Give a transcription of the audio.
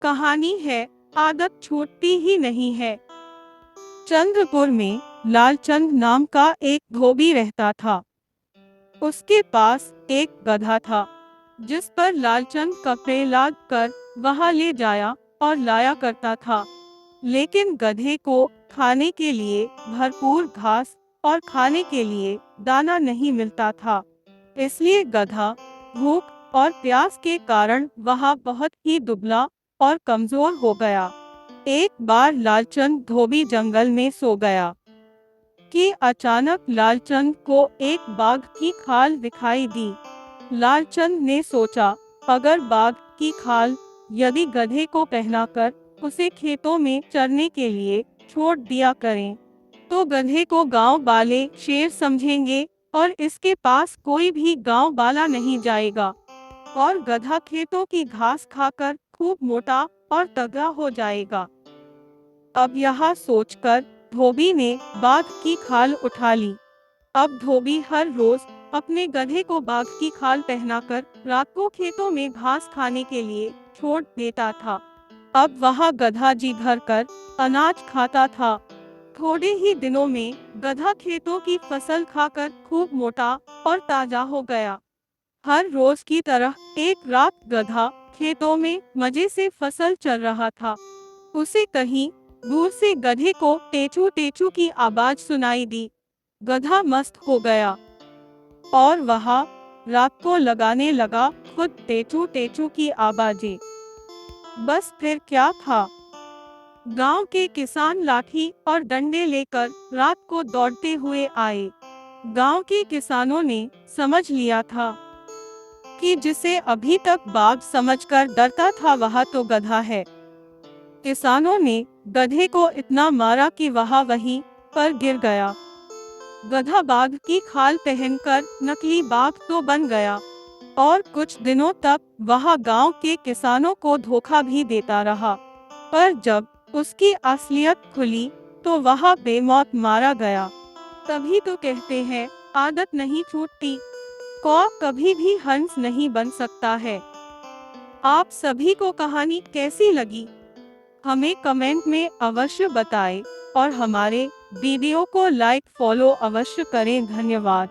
कहानी है, आदत छूटती ही नहीं है। चंद्रपुर में लालचंद नाम का एक धोबी रहता था। उसके पास एक गधा था, जिस पर लालचंद कपड़े लाद कर वहां ले जाया और लाया करता था। लेकिन गधे को खाने के लिए भरपूर घास और खाने के लिए दाना नहीं मिलता था। इसलिए गधा भूख और प्यास के कारण वहां बहुत ही दुबला और कमजोर हो गया। एक बार लालचंद धोबी जंगल में सो गया कि अचानक लालचंद को एक बाघ की खाल दिखाई दी। लालचंद ने सोचा, अगर बाघ की खाल यदि गधे को पहनाकर उसे खेतों में चरने के लिए छोड़ दिया करें, तो गधे को गांव वाले शेर समझेंगे और इसके पास कोई भी गांव वाला नहीं जाएगा और गधा खेतों की घास खाकर खूब मोटा और तगड़ा हो जाएगा। अब यह सोचकर धोबी ने बाघ की खाल उठा ली। अब धोबी हर रोज अपने गधे को बाघ की खाल पहनाकर रात को खेतों में घास खाने के लिए छोड़ देता था। अब वह गधा जी भरकर अनाज खाता था। थोड़े ही दिनों में गधा खेतों की फसल खाकर खूब मोटा और ताजा हो गया। हर रोज की तरह एक रात गधा खेतों में मजे से फसल चल रहा था। उसे कहीं दूर से गधे को टेचू टेचू की आवाज सुनाई दी। गधा मस्त हो गया और वह रात को लगाने लगा खुद टेचू टेचू की आवाजें। बस फिर क्या था, गांव के किसान लाठी और डंडे लेकर रात को दौड़ते हुए आए। गांव के किसानों ने समझ लिया था कि जिसे अभी तक बाघ समझकर डरता था वह तो गधा है। किसानों ने गधे को इतना मारा कि वह वहीं पर गिर गया। गधा बाघ की खाल पहनकर नकली बाघ तो बन गया और कुछ दिनों तक वह गांव के किसानों को धोखा भी देता रहा। पर जब उसकी असलियत खुली तो वह बेमौत मारा गया। तभी तो कहते हैं, आदत नहीं छूटती। कौवा कभी भी हंस नहीं बन सकता है। आप सभी को कहानी कैसी लगी, हमें कमेंट में अवश्य बताएं और हमारे वीडियो को लाइक फॉलो अवश्य करें। धन्यवाद।